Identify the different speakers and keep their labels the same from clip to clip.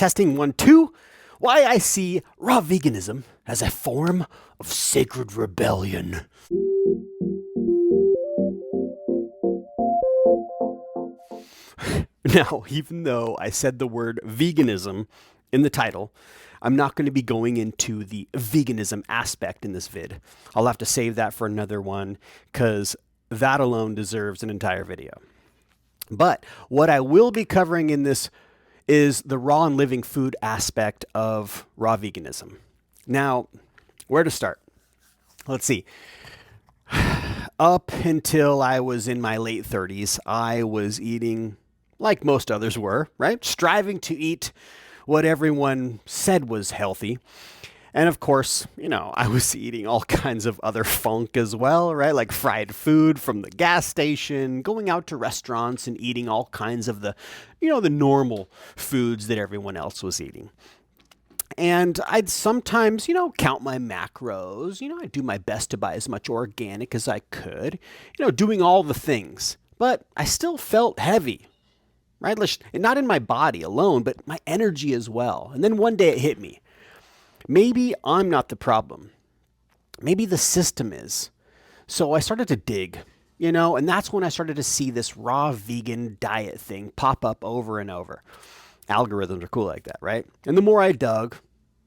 Speaker 1: Testing 1, 2. Why I see raw veganism as a form of sacred rebellion. Now, even though I said the word veganism in the title, I'm not going to be going into the veganism aspect in this vid. I'll have to save that for another one because that alone deserves an entire video. But what I will be covering in this is the raw and living food aspect of raw veganism. Now, where to start? Let's see. Up until I was in my late 30s, I was eating like most others were, right? Striving to eat what everyone said was healthy. And of course, I was eating all kinds of other funk as well, right? Like fried food from the gas station, going out to restaurants and eating all kinds of the normal foods that everyone else was eating. And I'd sometimes, count my macros. I'd do my best to buy as much organic as I could, doing all the things. But I still felt heavy, right? Not in my body alone, but my energy as well. And then one day it hit me. Maybe I'm not the problem. Maybe the system is. So I started to dig, and that's when I started to see this raw vegan diet thing pop up over and over. Algorithms are cool like that, right? And the more I dug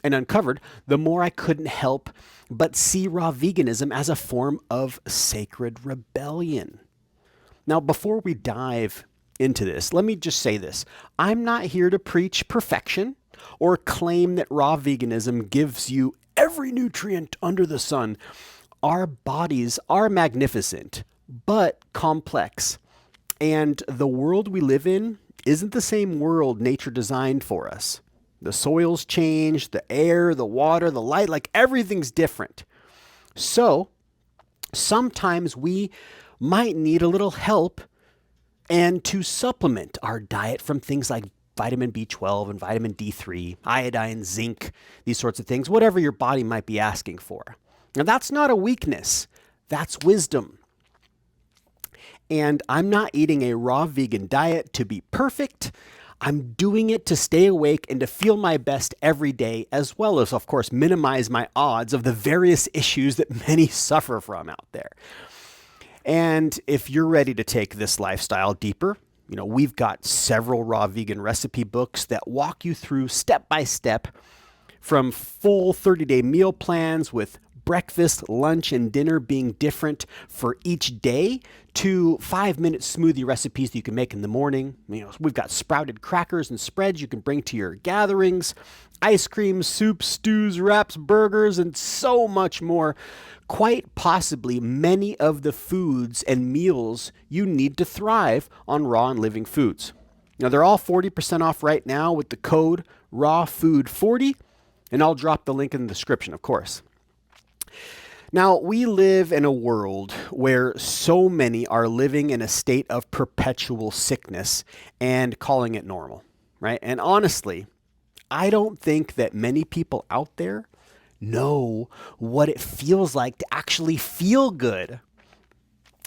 Speaker 1: and uncovered, the more I couldn't help but see raw veganism as a form of sacred rebellion. Now, before we dive into this, let me just say this. I'm not here to preach perfection or claim that raw veganism gives you every nutrient under the sun. Our bodies are magnificent, but complex. And the world we live in isn't the same world nature designed for us. The soils change, the air, the water, the light, like everything's different. So sometimes we might need a little help and to supplement our diet from things like vitamin B12 and vitamin D3, iodine, zinc, these sorts of things, whatever your body might be asking for. Now, that's not a weakness. That's wisdom. And I'm not eating a raw vegan diet to be perfect. I'm doing it to stay awake and to feel my best every day, as well as, of course, minimize my odds of the various issues that many suffer from out there. And if you're ready to take this lifestyle deeper, we've got several raw vegan recipe books that walk you through step by step from full 30-day meal plans with breakfast, lunch, and dinner being different for each day to 5-minute smoothie recipes that you can make in the morning. We've got sprouted crackers and spreads you can bring to your gatherings, ice cream, soups, stews, wraps, burgers, and so much more. Quite possibly many of the foods and meals you need to thrive on raw and living foods. Now, they're all 40% off right now with the code RAWFOOD40, and I'll drop the link in the description, of course. Now, we live in a world where so many are living in a state of perpetual sickness and calling it normal, right? And honestly, I don't think that many people out there know what it feels like to actually feel good.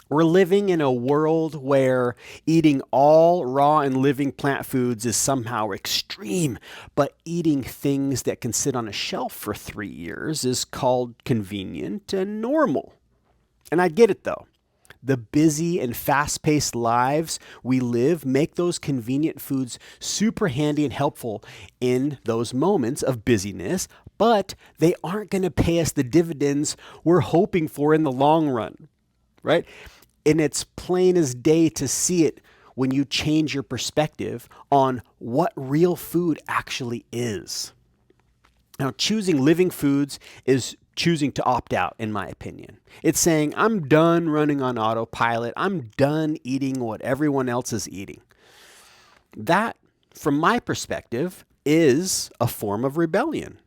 Speaker 1: We're living in a world where eating all raw and living plant foods is somehow extreme, but eating things that can sit on a shelf for 3 years is called convenient and normal. And I get it though. The busy and fast-paced lives we live make those convenient foods super handy and helpful in those moments of busyness, but they aren't going to pay us the dividends we're hoping for in the long run, right? And it's plain as day to see it when you change your perspective on what real food actually is. Now, choosing living foods is choosing to opt out, in my opinion. It's saying, I'm done running on autopilot. I'm done eating what everyone else is eating. That, from my perspective, is a form of rebellion.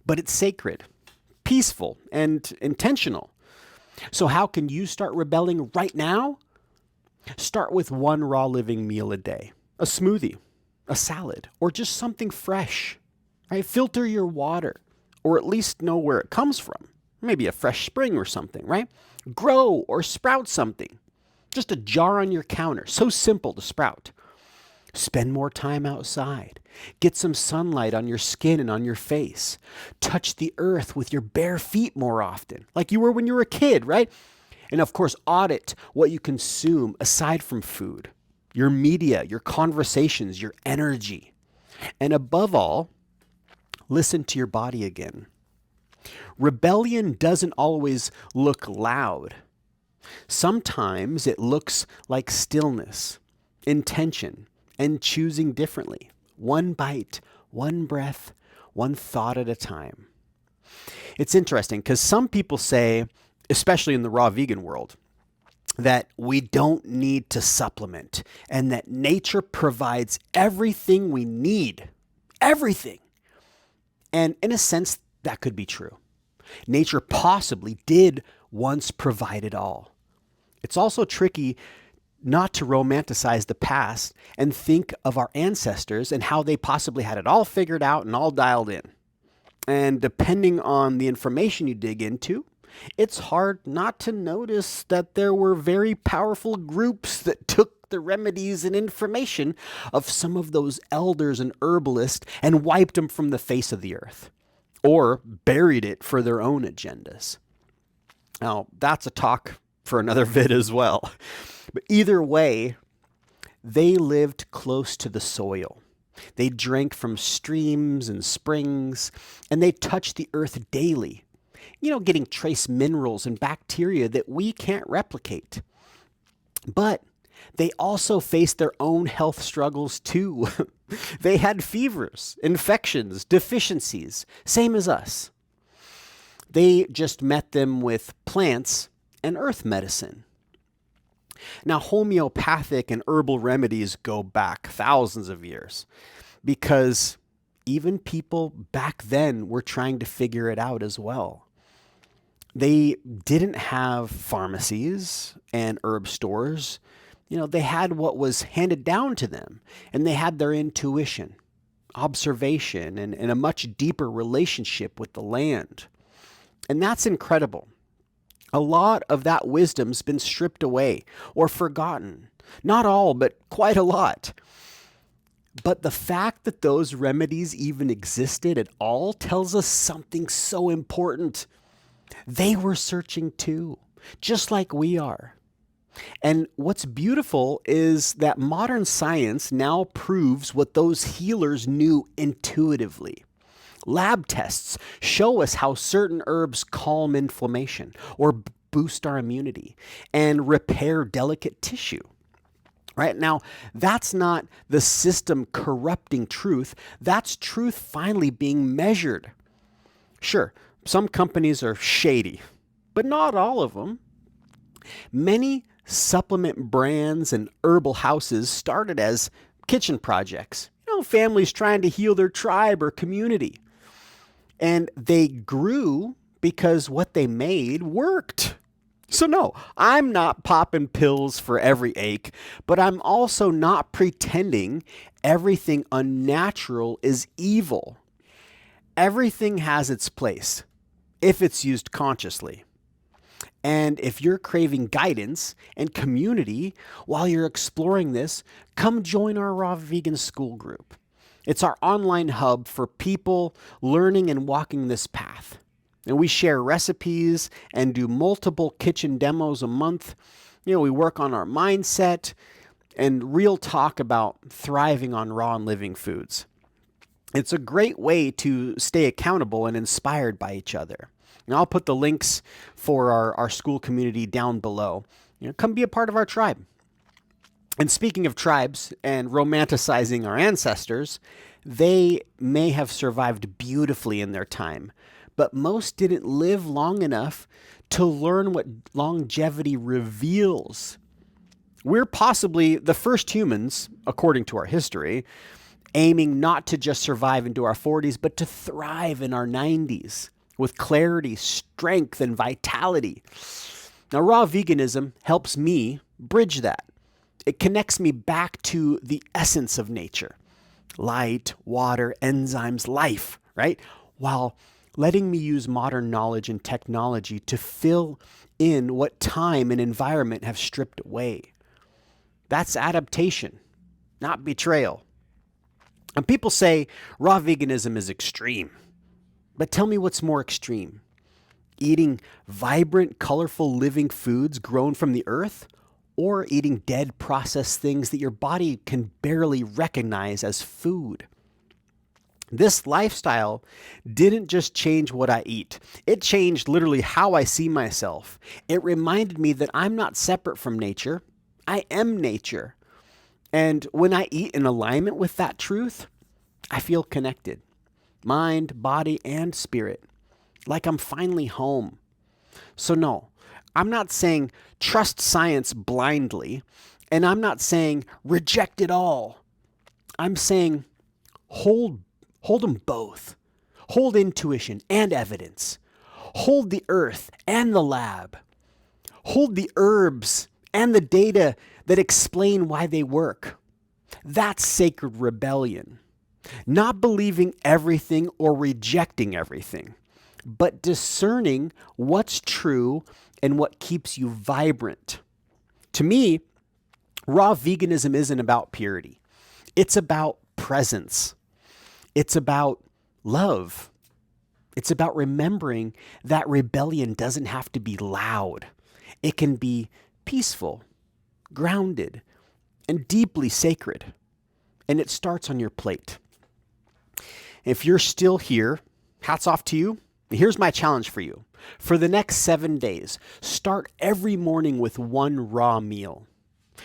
Speaker 1: But it's sacred, peaceful, and intentional. So how can you start rebelling right now? Start with one raw living meal a day, a smoothie, a salad, or just something fresh. Right? Filter your water, or at least know where it comes from. Maybe a fresh spring or something, right? Grow or sprout something. Just a jar on your counter. So simple to sprout. Spend more time outside. Get some sunlight on your skin and on your face. Touch the earth with your bare feet more often, like you were when you were a kid, right? And of course, audit what you consume aside from food, your media, your conversations, your energy. And above all, listen to your body again. Rebellion doesn't always look loud. Sometimes it looks like stillness, intention, and choosing differently. One bite, one breath, one thought at a time. It's interesting because some people say, especially in the raw vegan world, that we don't need to supplement and that nature provides everything we need. Everything. And in a sense, that could be true. Nature possibly did once provide it all. It's also tricky not to romanticize the past and think of our ancestors and how they possibly had it all figured out and all dialed in. And depending on the information you dig into, it's hard not to notice that there were very powerful groups that took the remedies and information of some of those elders and herbalists and wiped them from the face of the earth, or buried it for their own agendas. Now, that's a talk for another vid as well. But either way, they lived close to the soil. They drank from streams and springs, and they touched the earth daily, getting trace minerals and bacteria that we can't replicate. But they also faced their own health struggles too. They had fevers, infections, deficiencies, same as us. They just met them with plants and earth medicine. Now, homeopathic and herbal remedies go back thousands of years because even people back then were trying to figure it out as well. They didn't have pharmacies and herb stores. They had what was handed down to them, and they had their intuition, observation, and a much deeper relationship with the land. And that's incredible. A lot of that wisdom's been stripped away or forgotten. Not all, but quite a lot. But the fact that those remedies even existed at all tells us something so important. They were searching too, just like we are. And what's beautiful is that modern science now proves what those healers knew intuitively. Lab tests show us how certain herbs calm inflammation or boost our immunity and repair delicate tissue. Right now, that's not the system corrupting truth. That's truth finally being measured. Sure, some companies are shady, but not all of them. Many supplement brands and herbal houses started as kitchen projects. Families trying to heal their tribe or community. And they grew because what they made worked. So no, I'm not popping pills for every ache, but I'm also not pretending everything unnatural is evil. Everything has its place if it's used consciously. And if you're craving guidance and community while you're exploring this, come join our Raw Vegan School group. It's our online hub for people learning and walking this path. And we share recipes and do multiple kitchen demos a month. We work on our mindset and real talk about thriving on raw and living foods. It's a great way to stay accountable and inspired by each other. And I'll put the links for our school community down below. Come be a part of our tribe. And speaking of tribes and romanticizing our ancestors, they may have survived beautifully in their time, but most didn't live long enough to learn what longevity reveals. We're possibly the first humans, according to our history, aiming not to just survive into our 40s, but to thrive in our 90s with clarity, strength, and vitality. Now, raw veganism helps me bridge that. It connects me back to the essence of nature. Light, water, enzymes, life, right? While letting me use modern knowledge and technology to fill in what time and environment have stripped away. That's adaptation. not betrayal. And people say raw veganism is extreme. But tell me what's more extreme. Eating vibrant, colorful, living foods grown from the earth, or eating dead, processed things that your body can barely recognize as food. This lifestyle didn't just change what I eat. It changed literally how I see myself. It reminded me that I'm not separate from nature. I am nature. And when I eat in alignment with that truth, I feel connected. Mind, body, and spirit. Like I'm finally home. So no, I'm not saying trust science blindly, and I'm not saying reject it all. I'm saying hold them both. Hold intuition and evidence. Hold the earth and the lab. Hold the herbs and the data that explain why they work. That's sacred rebellion. Not believing everything or rejecting everything, but discerning what's true and what keeps you vibrant. To me, raw veganism isn't about purity. It's about presence. It's about love. It's about remembering that rebellion doesn't have to be loud. It can be peaceful, grounded, and deeply sacred. And it starts on your plate. If you're still here, hats off to you. Here's my challenge for you. For the next 7 days, start every morning with one raw meal.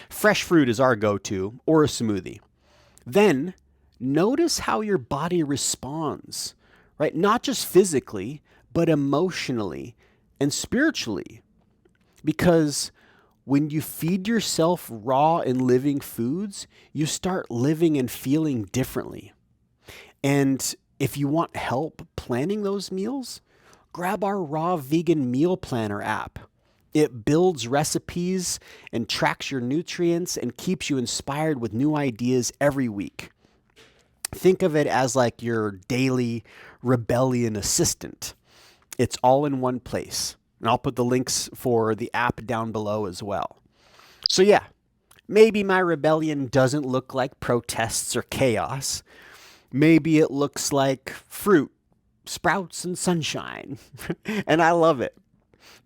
Speaker 1: Fresh fruit is our go-to, or a smoothie. Then, notice how your body responds, right? Not just physically, but emotionally and spiritually. Because when you feed yourself raw and living foods, you start living and feeling differently. And if you want help planning those meals, grab our Raw Vegan Meal Planner app. It builds recipes and tracks your nutrients and keeps you inspired with new ideas every week. Think of it as like your daily rebellion assistant. It's all in one place. And I'll put the links for the app down below as well. So yeah, maybe my rebellion doesn't look like protests or chaos. Maybe it looks like fruit, sprouts, and sunshine. And I love it.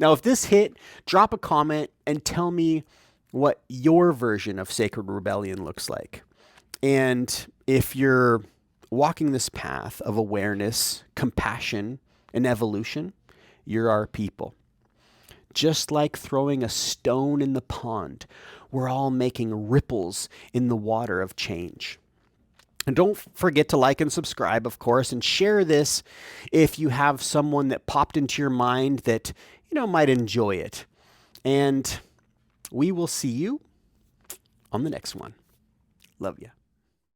Speaker 1: Now, if this hit, drop a comment and tell me what your version of sacred rebellion looks like. And if you're walking this path of awareness, compassion, and evolution, you're our people. Just like throwing a stone in the pond, we're all making ripples in the water of change. And don't forget to like and subscribe, of course, and share this if you have someone that popped into your mind that, might enjoy it. And we will see you on the next one. Love you.